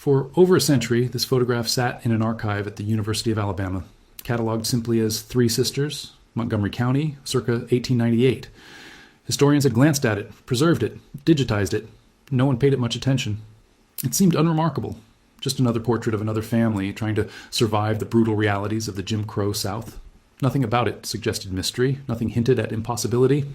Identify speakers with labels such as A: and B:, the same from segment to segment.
A: For over a century, this photograph sat in an archive at the University of Alabama, cataloged simply as Three Sisters, Montgomery County, circa 1898. Historians had glanced at it, preserved it, digitized it. No one paid it much attention. It seemed unremarkable, just another portrait of another family trying to survive the brutal realities of the Jim Crow South. Nothing about it suggested mystery, nothing hinted at impossibility.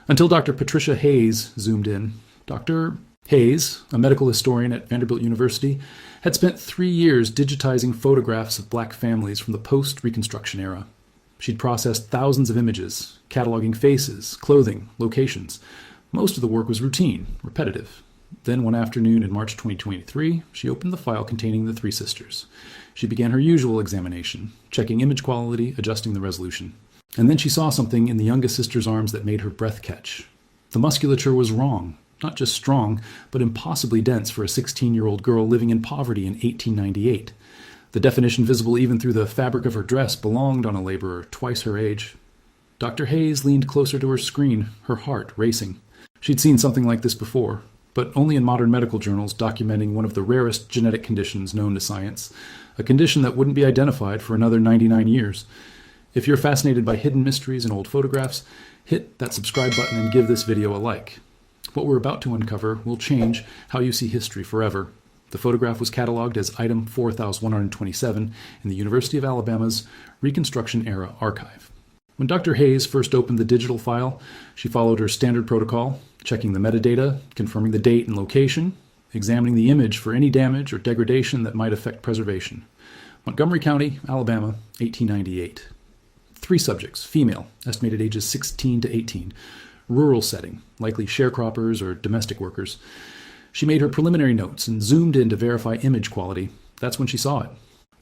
A: Until Dr. Patricia Hayes zoomed in. Dr. Hayes, a medical historian at Vanderbilt University, had spent 3 years digitizing photographs of black families from the post-Reconstruction era. She'd processed thousands of images, cataloging faces, clothing, locations. Most of the work was routine, repetitive. Then one afternoon in March 2023, she opened the file containing the Three Sisters. She began her usual examination, checking image quality, adjusting the resolution. And then she saw something in the youngest sister's arms that made her breath catch. The musculature was wrong. Not just strong, but impossibly dense for a 16-year-old girl living in poverty in 1898. The definition visible even through the fabric of her dress belonged on a laborer twice her age. Dr. Hayes leaned closer to her screen, her heart racing. She'd seen something like this before, but only in modern medical journals documenting one of the rarest genetic conditions known to science, a condition that wouldn't be identified for another 99 years. If you're fascinated by hidden mysteries and old photographs, hit that subscribe button and give this video a like. What we're about to uncover will change how you see history forever. The photograph was cataloged as item 4127 in the University of Alabama's Reconstruction-era archive. When Dr. Hayes first opened the digital file, she followed her standard protocol, checking the metadata, confirming the date and location, examining the image for any damage or degradation that might affect preservation. Montgomery County, Alabama, 1898. 3 subjects, female, estimated ages 16 to 18. Rural setting, likely sharecroppers or domestic workers. She made her preliminary notes and zoomed in to verify image quality. That's when she saw it.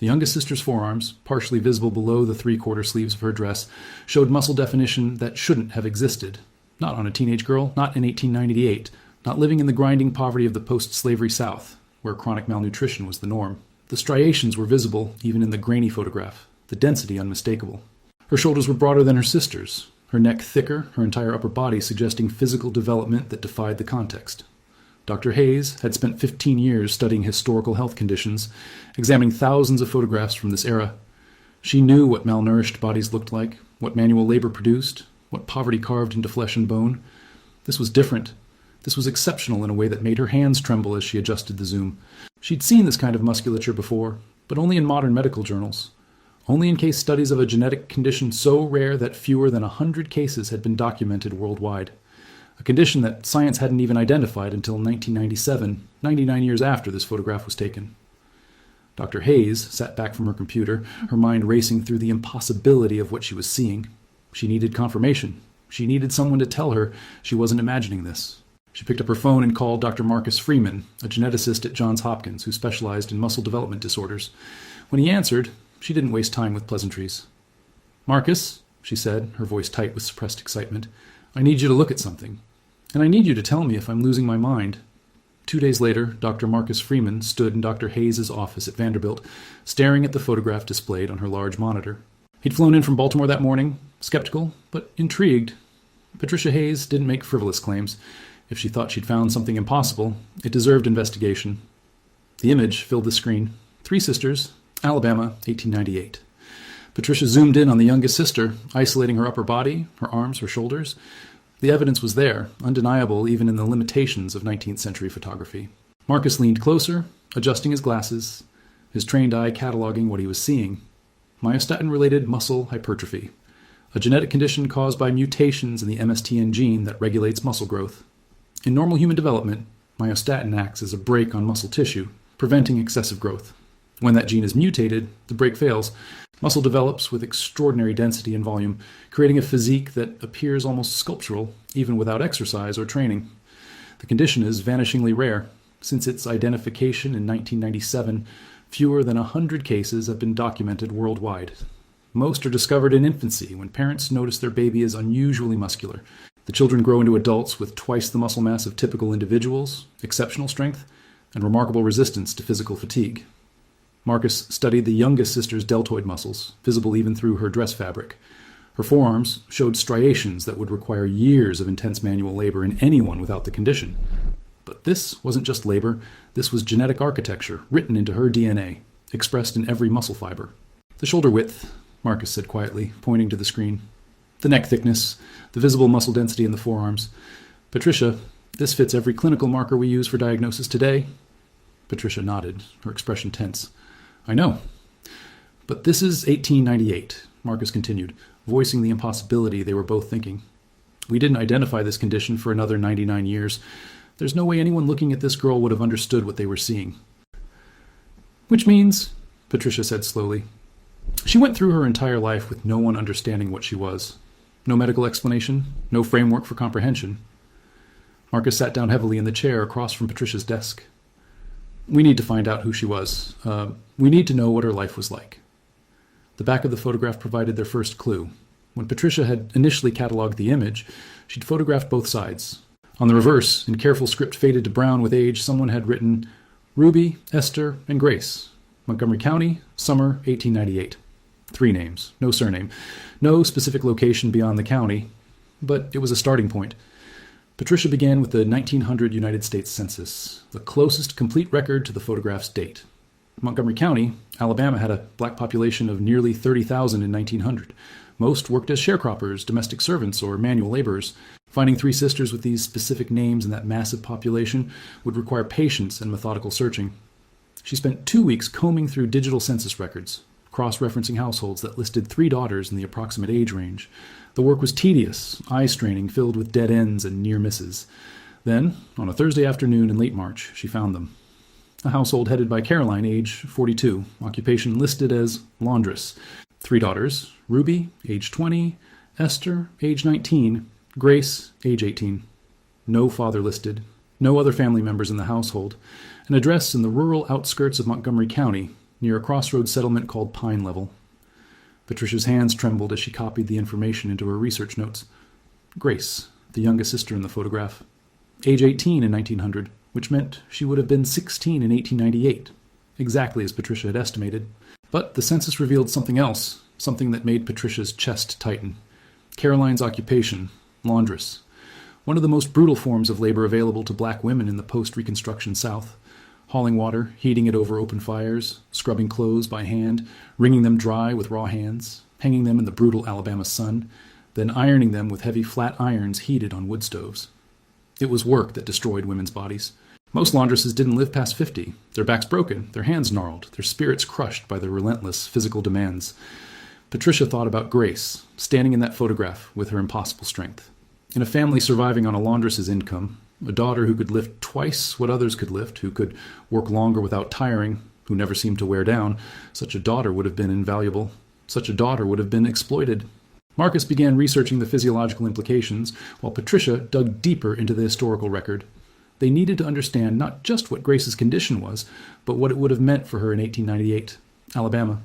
A: The youngest sister's forearms, partially visible below the 3/4 sleeves of her dress, showed muscle definition that shouldn't have existed. Not on a teenage girl, not in 1898, not living in the grinding poverty of the post-slavery South, where chronic malnutrition was the norm. The striations were visible even in the grainy photograph, the density unmistakable. Her shoulders were broader than her sister's, her neck thicker, her entire upper body suggesting physical development that defied the context. Dr. Hayes had spent 15 years studying historical health conditions, examining thousands of photographs from this era. She knew what malnourished bodies looked like, what manual labor produced, what poverty carved into flesh and bone. This was different. This was exceptional in a way that made her hands tremble as she adjusted the zoom. She'd seen this kind of musculature before, but only in modern medical journals. Only in case studies of a genetic condition so rare that fewer than 100 cases had been documented worldwide. A condition that science hadn't even identified until 1997, 99 years after this photograph was taken. Dr. Hayes sat back from her computer, her mind racing through the impossibility of what she was seeing. She needed confirmation. She needed someone to tell her she wasn't imagining this. She picked up her phone and called Dr. Marcus Freeman, a geneticist at Johns Hopkins who specialized in muscle development disorders. When he answered, she didn't waste time with pleasantries. "Marcus," she said, her voice tight with suppressed excitement, "I need you to look at something. And I need you to tell me if I'm losing my mind." 2 days later, Dr. Marcus Freeman stood in Dr. Hayes' office at Vanderbilt, staring at the photograph displayed on her large monitor. He'd flown in from Baltimore that morning, skeptical, but intrigued. Patricia Hayes didn't make frivolous claims. If she thought she'd found something impossible, it deserved investigation. The image filled the screen. Three Sisters, Alabama, 1898. Patricia zoomed in on the youngest sister, isolating her upper body, her arms, her shoulders. The evidence was there, undeniable even in the limitations of 19th century photography. Marcus leaned closer, adjusting his glasses, his trained eye cataloging what he was seeing. Myostatin-related muscle hypertrophy, a genetic condition caused by mutations in the MSTN gene that regulates muscle growth. In normal human development, myostatin acts as a brake on muscle tissue, preventing excessive growth. When that gene is mutated, the brake fails. Muscle develops with extraordinary density and volume, creating a physique that appears almost sculptural, even without exercise or training. The condition is vanishingly rare. Since its identification in 1997, fewer than 100 cases have been documented worldwide. Most are discovered in infancy, when parents notice their baby is unusually muscular. The children grow into adults with twice the muscle mass of typical individuals, exceptional strength, and remarkable resistance to physical fatigue. Marcus studied the youngest sister's deltoid muscles, visible even through her dress fabric. Her forearms showed striations that would require years of intense manual labor in anyone without the condition. But this wasn't just labor, this was genetic architecture written into her DNA, expressed in every muscle fiber. The shoulder width, Marcus said quietly, pointing to the screen. The neck thickness, the visible muscle density in the forearms. Patricia, this fits every clinical marker we use for diagnosis today. Patricia nodded, her expression tense. I know. But this is 1898, Marcus continued, voicing the impossibility they were both thinking. We didn't identify this condition for another 99 years. There's no way anyone looking at this girl would have understood what they were seeing. Which means, Patricia said slowly, she went through her entire life with no one understanding what she was. No medical explanation, no framework for comprehension. Marcus sat down heavily in the chair across from Patricia's desk. We need to find out who she was. We need to know what her life was like. The back of the photograph provided their first clue. When Patricia had initially cataloged the image, she'd photographed both sides. On the reverse, in careful script faded to brown with age, someone had written, Ruby, Esther, and Grace. Montgomery County, summer 1898. 3 names, no surname, no specific location beyond the county, but it was a starting point. Patricia began with the 1900 United States Census, the closest complete record to the photograph's date. Montgomery County, Alabama, had a black population of nearly 30,000 in 1900. Most worked as sharecroppers, domestic servants, or manual laborers. Finding 3 sisters with these specific names in that massive population would require patience and methodical searching. She spent 2 weeks combing through digital census records, cross-referencing households that listed 3 daughters in the approximate age range. The work was tedious, eye-straining, filled with dead ends and near misses. Then, on a Thursday afternoon in late March, she found them. A household headed by Caroline, age 42, occupation listed as laundress. 3 daughters, Ruby, age 20, Esther, age 19, Grace, age 18. No father listed, no other family members in the household. An address in the rural outskirts of Montgomery County, near a crossroads settlement called Pine Level. Patricia's hands trembled as she copied the information into her research notes. Grace, the youngest sister in the photograph, age 18 in 1900, which meant she would have been 16 in 1898, exactly as Patricia had estimated. But the census revealed something else, something that made Patricia's chest tighten. Caroline's occupation, laundress, one of the most brutal forms of labor available to black women in the post-Reconstruction South. Hauling water, heating it over open fires, scrubbing clothes by hand, wringing them dry with raw hands, hanging them in the brutal Alabama sun, then ironing them with heavy flat irons heated on wood stoves. It was work that destroyed women's bodies. Most laundresses didn't live past 50, their backs broken, their hands gnarled, their spirits crushed by their relentless physical demands. Patricia thought about Grace, standing in that photograph with her impossible strength. In a family surviving on a laundress's income, a daughter who could lift twice what others could lift, who could work longer without tiring, who never seemed to wear down, such a daughter would have been invaluable. Such a daughter would have been exploited. Marcus began researching the physiological implications, while Patricia dug deeper into the historical record. They needed to understand not just what Grace's condition was, but what it would have meant for her in 1898, Alabama.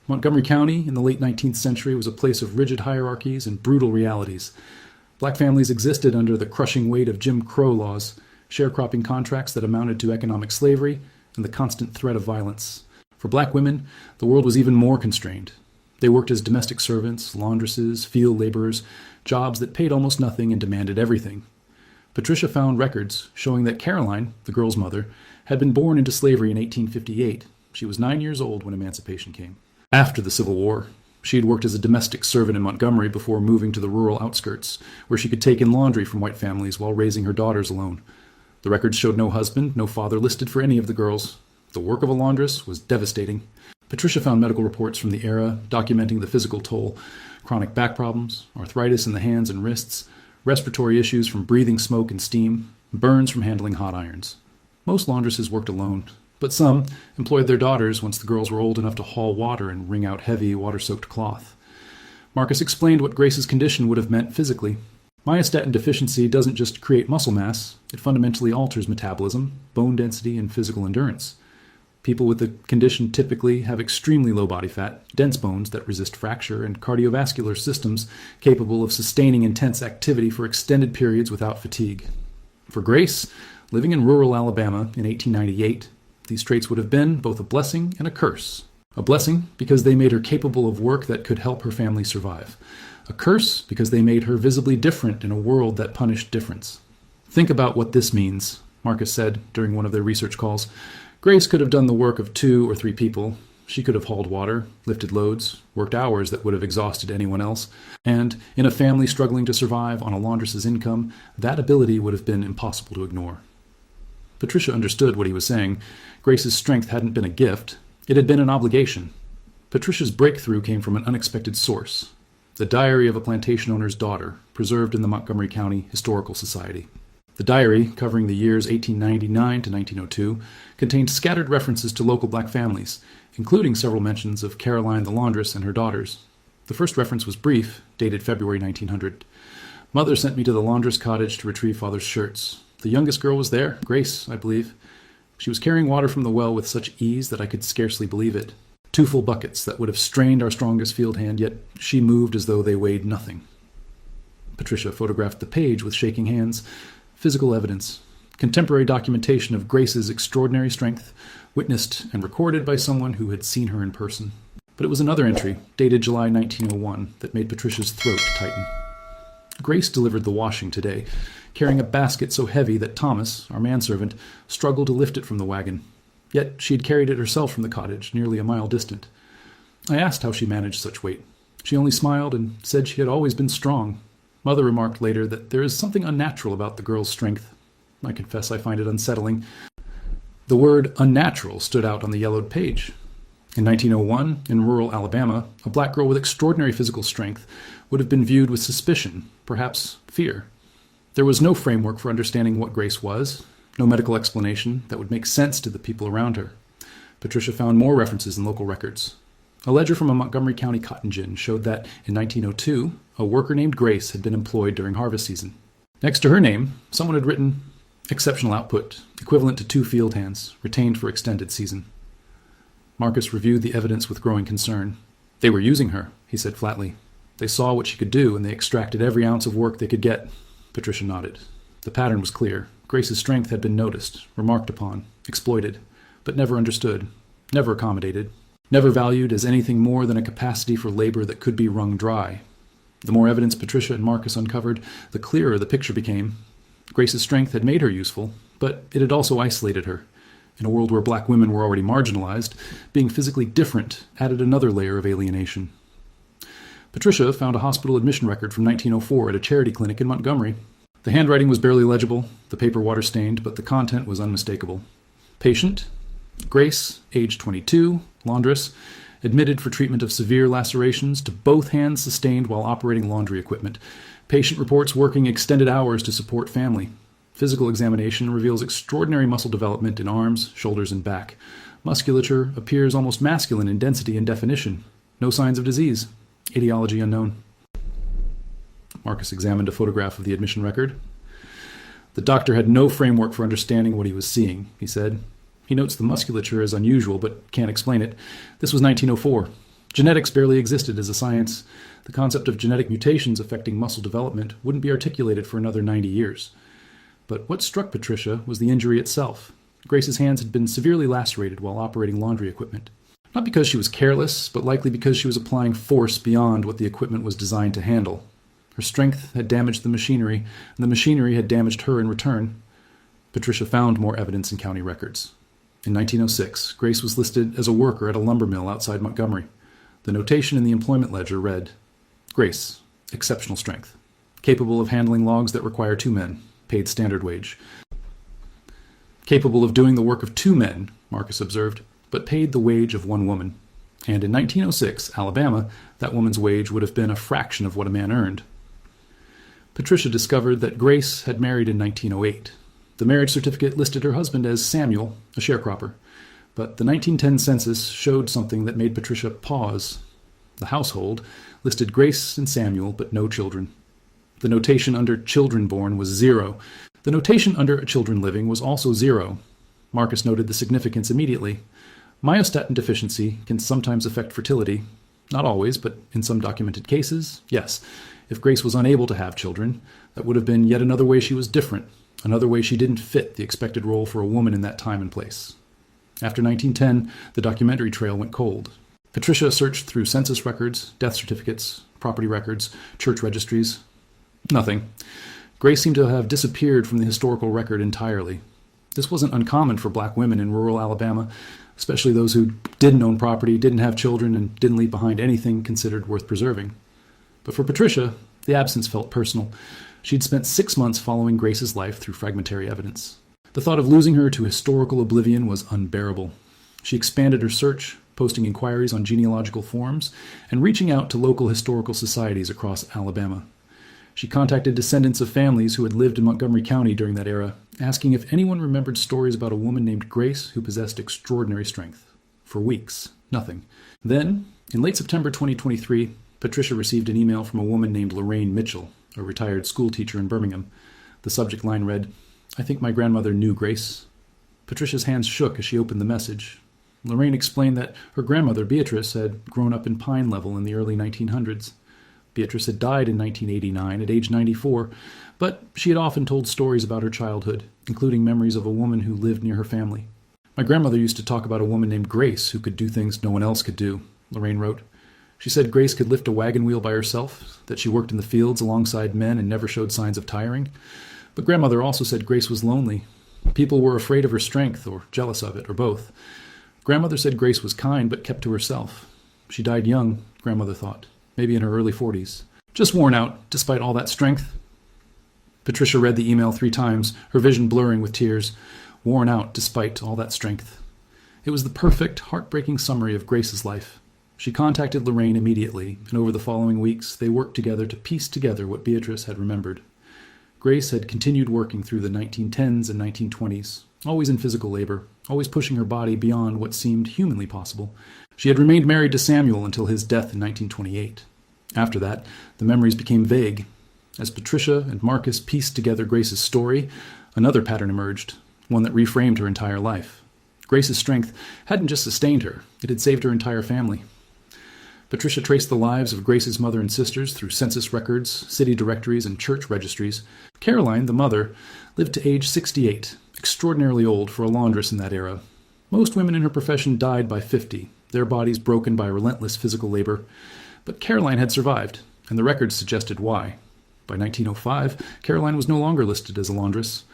A: Montgomery County in the late 19th century was a place of rigid hierarchies and brutal realities. Black families existed under the crushing weight of Jim Crow laws, sharecropping contracts that amounted to economic slavery, and the constant threat of violence. For black women, the world was even more constrained. They worked as domestic servants, laundresses, field laborers, jobs that paid almost nothing and demanded everything. Patricia found records showing that Caroline, the girl's mother, had been born into slavery in 1858. She was 9 years old when emancipation came. After the Civil War, she had worked as a domestic servant in Montgomery before moving to the rural outskirts, where she could take in laundry from white families while raising her daughters alone. The records showed no husband, no father listed for any of the girls. The work of a laundress was devastating. Patricia found medical reports from the era documenting the physical toll: chronic back problems, arthritis in the hands and wrists, respiratory issues from breathing smoke and steam, burns from handling hot irons. Most laundresses worked alone, but some employed their daughters once the girls were old enough to haul water and wring out heavy, water-soaked cloth. Marcus explained what Grace's condition would have meant physically. Myostatin deficiency doesn't just create muscle mass, it fundamentally alters metabolism, bone density, and physical endurance. People with the condition typically have extremely low body fat, dense bones that resist fracture, and cardiovascular systems capable of sustaining intense activity for extended periods without fatigue. For Grace, living in rural Alabama in 1898, these traits would have been both a blessing and a curse. A blessing because they made her capable of work that could help her family survive. A curse because they made her visibly different in a world that punished difference. Think about what this means. Marcus said during one of their research calls. Grace could have done the work of 2 or 3 people. She could have hauled water, lifted loads, worked hours that would have exhausted anyone else, and in a family struggling to survive on a laundress's income, that ability would have been impossible to ignore. Patricia understood what he was saying. Grace's strength hadn't been a gift. It had been an obligation. Patricia's breakthrough came from an unexpected source: the diary of a plantation owner's daughter, preserved in the Montgomery County Historical Society. The diary, covering the years 1899 to 1902, contained scattered references to local black families, including several mentions of Caroline the laundress and her daughters. The first reference was brief, dated February 1900. Mother sent me to the laundress cottage to retrieve father's shirts. The youngest girl was there, Grace, I believe. She was carrying water from the well with such ease that I could scarcely believe it. 2 full buckets that would have strained our strongest field hand, yet she moved as though they weighed nothing. Patricia photographed the page with shaking hands. Physical evidence, contemporary documentation of Grace's extraordinary strength, witnessed and recorded by someone who had seen her in person. But it was another entry, dated July 1901, that made Patricia's throat tighten. Grace delivered the washing today, carrying a basket so heavy that Thomas, our manservant, struggled to lift it from the wagon. Yet she had carried it herself from the cottage, nearly a mile distant. I asked how she managed such weight. She only smiled and said she had always been strong. Mother remarked later that there is something unnatural about the girl's strength. I confess I find it unsettling. The word unnatural stood out on the yellowed page. In 1901, in rural Alabama, a black girl with extraordinary physical strength would have been viewed with suspicion, perhaps fear. There was no framework for understanding what Grace was, no medical explanation that would make sense to the people around her. Patricia found more references in local records. A ledger from a Montgomery County cotton gin showed that, in 1902, a worker named Grace had been employed during harvest season. Next to her name, someone had written, "Exceptional output, equivalent to 2 field hands, retained for extended season." Marcus reviewed the evidence with growing concern. "They were using her," he said flatly. "They saw what she could do, and they extracted every ounce of work they could get." Patricia nodded. The pattern was clear. Grace's strength had been noticed, remarked upon, exploited, but never understood, never accommodated, never valued as anything more than a capacity for labor that could be wrung dry. The more evidence Patricia and Marcus uncovered, the clearer the picture became. Grace's strength had made her useful, but it had also isolated her. In a world where black women were already marginalized, being physically different added another layer of alienation. Patricia found a hospital admission record from 1904 at a charity clinic in Montgomery. The handwriting was barely legible, the paper water-stained, but the content was unmistakable. Patient: Grace, age 22, laundress, admitted for treatment of severe lacerations to both hands sustained while operating laundry equipment. Patient reports working extended hours to support family. Physical examination reveals extraordinary muscle development in arms, shoulders, and back. Musculature appears almost masculine in density and definition. No signs of disease. Etiology unknown. Marcus examined a photograph of the admission record. The doctor had no framework for understanding what he was seeing, he said. He notes the musculature as unusual, but can't explain it. This was 1904. Genetics barely existed as a science. The concept of genetic mutations affecting muscle development wouldn't be articulated for another 90 years. But what struck Patricia was the injury itself. Grace's hands had been severely lacerated while operating laundry equipment. Not because she was careless, but likely because she was applying force beyond what the equipment was designed to handle. Her strength had damaged the machinery, and the machinery had damaged her in return. Patricia found more evidence in county records. In 1906, Grace was listed as a worker at a lumber mill outside Montgomery. The notation in the employment ledger read, Grace, exceptional strength, capable of handling logs that require 2 men, paid standard wage. Capable of doing the work of 2 men, Marcus observed, but paid the wage of 1 woman. And in 1906, Alabama, that woman's wage would have been a fraction of what a man earned. Patricia discovered that Grace had married in 1908. The marriage certificate listed her husband as Samuel, a sharecropper. But the 1910 census showed something that made Patricia pause. The household listed Grace and Samuel, but no children. The notation under children born was 0. The notation under children living was also 0. Marcus noted the significance immediately. Myostatin deficiency can sometimes affect fertility. Not always, but in some documented cases, yes. If Grace was unable to have children, that would have been yet another way she was different, another way she didn't fit the expected role for a woman in that time and place. After 1910, the documentary trail went cold. Patricia searched through census records, death certificates, property records, church registries. Nothing. Grace seemed to have disappeared from the historical record entirely. This wasn't uncommon for black women in rural Alabama, especially those who didn't own property, didn't have children, and didn't leave behind anything considered worth preserving. But for Patricia, the absence felt personal. She'd spent 6 months following Grace's life through fragmentary evidence. The thought of losing her to historical oblivion was unbearable. She expanded her search, posting inquiries on genealogical forms, and reaching out to local historical societies across Alabama. She contacted descendants of families who had lived in Montgomery County during that era, asking if anyone remembered stories about a woman named Grace who possessed extraordinary strength. For weeks, nothing. Then, in late September 2023, Patricia received an email from a woman named Lorraine Mitchell, a retired schoolteacher in Birmingham. The subject line read, "I think my grandmother knew Grace." Patricia's hands shook as she opened the message. Lorraine explained that her grandmother, Beatrice, had grown up in Pine Level in the early 1900s. Beatrice had died in 1989 at age 94, but she had often told stories about her childhood, including memories of a woman who lived near her family. "My grandmother used to talk about a woman named Grace who could do things no one else could do," Lorraine wrote. She said Grace could lift a wagon wheel by herself, that she worked in the fields alongside men and never showed signs of tiring. But grandmother also said Grace was lonely. People were afraid of her strength or jealous of it, or both. Grandmother said Grace was kind but kept to herself. She died young, grandmother thought, maybe in her early 40s. Just worn out, despite all that strength. Patricia read the email 3 times, her vision blurring with tears. Worn out despite all that strength. It was the perfect, heartbreaking summary of Grace's life. She contacted Lorraine immediately, and over the following weeks, they worked together to piece together what Beatrice had remembered. Grace had continued working through the 1910s and 1920s, always in physical labor, always pushing her body beyond what seemed humanly possible. She had remained married to Samuel until his death in 1928. After that, the memories became vague. As Patricia and Marcus pieced together Grace's story, another pattern emerged, one that reframed her entire life. Grace's strength hadn't just sustained her, it had saved her entire family. Patricia traced the lives of Grace's mother and sisters through census records, city directories, and church registries. Caroline, the mother, lived to age 68, extraordinarily old for a laundress in that era. Most women in her profession died by 50, their bodies broken by relentless physical labor. But Caroline had survived, and the records suggested why. By 1905, Caroline was no longer listed as a laundress.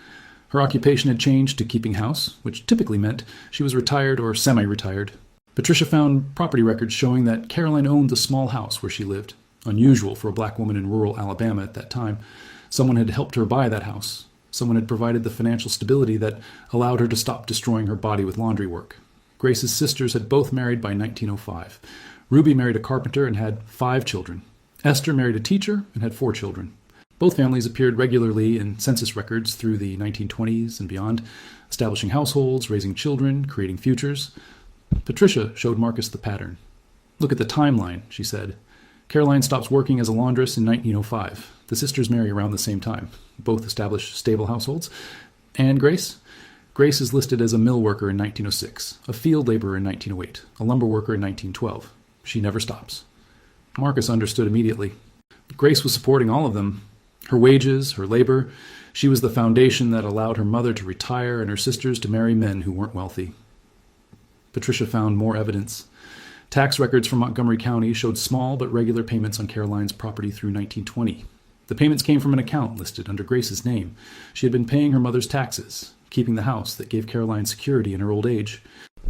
A: Her occupation had changed to keeping house, which typically meant she was retired or semi-retired. Patricia found property records showing that Caroline owned a small house where she lived, unusual for a black woman in rural Alabama at that time. Someone had helped her buy that house. Someone had provided the financial stability that allowed her to stop destroying her body with laundry work. Grace's sisters had both married by 1905. Ruby married a carpenter and had 5 children. Esther married a teacher and had 4 children. Both families appeared regularly in census records through the 1920s and beyond, establishing households, raising children, creating futures. Patricia showed Marcus the pattern. "Look at the timeline," she said. Caroline stops working as a laundress in 1905. The sisters marry around the same time. Both establish stable households. And Grace? Grace is listed as a mill worker in 1906, a field laborer in 1908, a lumber worker in 1912. She never stops. Marcus understood immediately. Grace was supporting all of them. Her wages, her labor. She was the foundation that allowed her mother to retire and her sisters to marry men who weren't wealthy. Patricia found more evidence. Tax records from Montgomery County showed small but regular payments on Caroline's property through 1920. The payments came from an account listed under Grace's name. She had been paying her mother's taxes, keeping the house that gave Caroline security in her old age.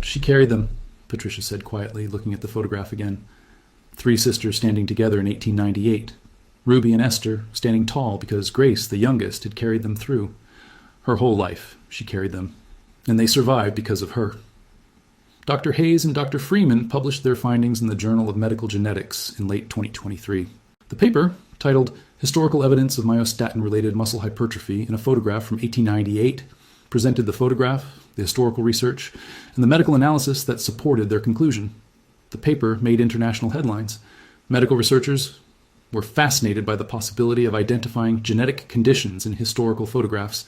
A: "She carried them," Patricia said quietly, looking at the photograph again. 3 sisters standing together in 1898. Ruby and Esther standing tall because Grace, the youngest, had carried them through. Her whole life, she carried them. And they survived because of her. Dr. Hayes and Dr. Freeman published their findings in the Journal of Medical Genetics in late 2023. The paper, titled Historical Evidence of Myostatin-Related Muscle Hypertrophy in a Photograph from 1898, presented the photograph, the historical research, and the medical analysis that supported their conclusion. The paper made international headlines. Medical researchers were fascinated by the possibility of identifying genetic conditions in historical photographs.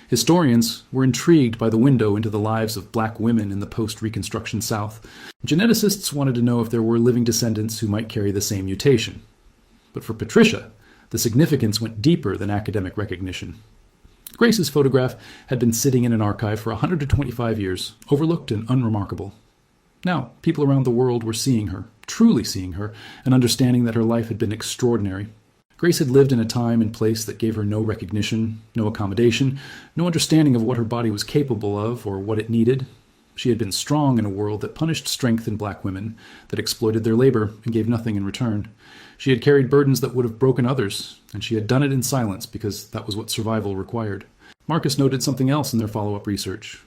A: Historians were intrigued by the window into the lives of black women in the post-Reconstruction South. Geneticists wanted to know if there were living descendants who might carry the same mutation. But for Patricia, the significance went deeper than academic recognition. Grace's photograph had been sitting in an archive for 125 years, overlooked and unremarkable. Now, people around the world were seeing her, truly seeing her, and understanding that her life had been extraordinary. Grace had lived in a time and place that gave her no recognition, no accommodation, no understanding of what her body was capable of or what it needed. She had been strong in a world that punished strength in black women, that exploited their labor and gave nothing in return. She had carried burdens that would have broken others, and she had done it in silence because that was what survival required. Marcus noted something else in their follow-up research.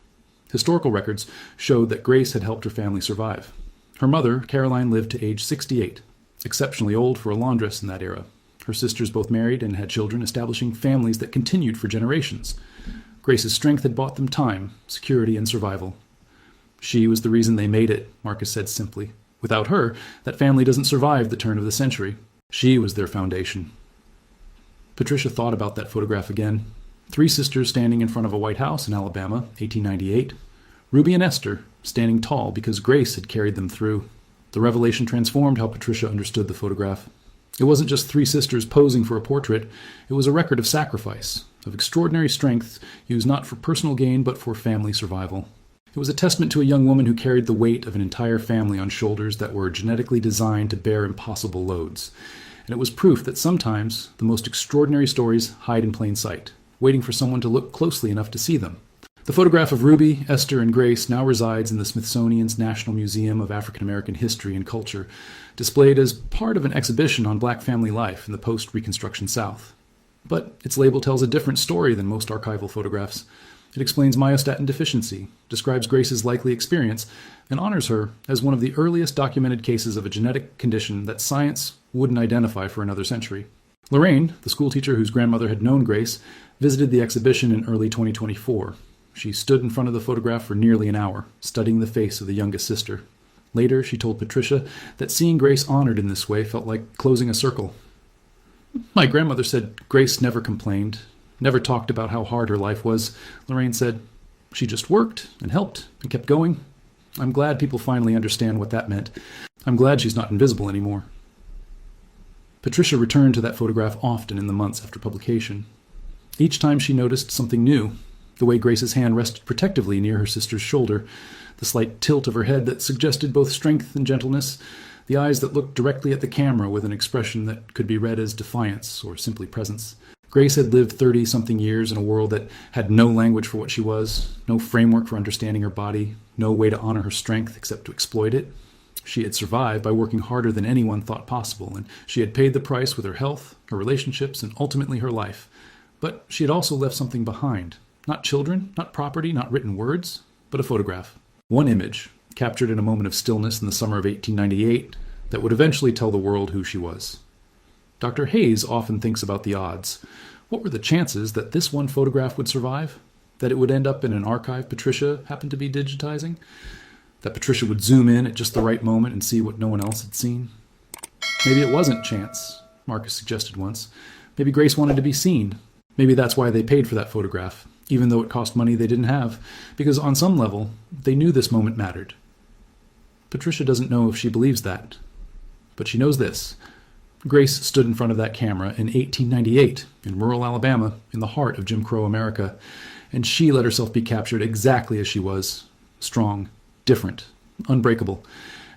A: Historical records showed that Grace had helped her family survive. Her mother, Caroline, lived to age 68, exceptionally old for a laundress in that era. Her sisters both married and had children, establishing families that continued for generations. Grace's strength had bought them time, security, and survival. She was the reason they made it, Marcus said simply. Without her, that family doesn't survive the turn of the century. She was their foundation. Patricia thought about that photograph again. 3 sisters standing in front of a white house in Alabama, 1898. Ruby and Esther, standing tall because Grace had carried them through. The revelation transformed how Patricia understood the photograph. It wasn't just 3 sisters posing for a portrait. It was a record of sacrifice, of extraordinary strength used not for personal gain but for family survival. It was a testament to a young woman who carried the weight of an entire family on shoulders that were genetically designed to bear impossible loads. And it was proof that sometimes the most extraordinary stories hide in plain sight, waiting for someone to look closely enough to see them. The photograph of Ruby, Esther, and Grace now resides in the Smithsonian's National Museum of African American History and Culture, displayed as part of an exhibition on black family life in the post-Reconstruction South. But its label tells a different story than most archival photographs. It explains myostatin deficiency, describes Grace's likely experience, and honors her as one of the earliest documented cases of a genetic condition that science wouldn't identify for another century. Lorraine, the schoolteacher whose grandmother had known Grace, visited the exhibition in early 2024. She stood in front of the photograph for nearly an hour, studying the face of the youngest sister. Later, she told Patricia that seeing Grace honored in this way felt like closing a circle. My grandmother said Grace never complained, never talked about how hard her life was. Lorraine said, she just worked and helped and kept going. I'm glad people finally understand what that meant. I'm glad she's not invisible anymore. Patricia returned to that photograph often in the months after publication. Each time she noticed something new. The way Grace's hand rested protectively near her sister's shoulder, the slight tilt of her head that suggested both strength and gentleness, the eyes that looked directly at the camera with an expression that could be read as defiance or simply presence. Grace had lived 30-something years in a world that had no language for what she was, no framework for understanding her body, no way to honor her strength except to exploit it. She had survived by working harder than anyone thought possible, and she had paid the price with her health, her relationships, and ultimately her life. But she had also left something behind. Not children, not property, not written words, but a photograph. One image, captured in a moment of stillness in the summer of 1898, that would eventually tell the world who she was. Dr. Hayes often thinks about the odds. What were the chances that this one photograph would survive? That it would end up in an archive Patricia happened to be digitizing? That Patricia would zoom in at just the right moment and see what no one else had seen? Maybe it wasn't chance, Marcus suggested once. Maybe Grace wanted to be seen. Maybe that's why they paid for that photograph, even though it cost money they didn't have, because on some level, they knew this moment mattered. Patricia doesn't know if she believes that, but she knows this. Grace stood in front of that camera in 1898 in rural Alabama, in the heart of Jim Crow America, and she let herself be captured exactly as she was, strong, different, unbreakable.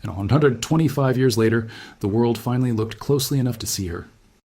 A: And 125 years later, the world finally looked closely enough to see her.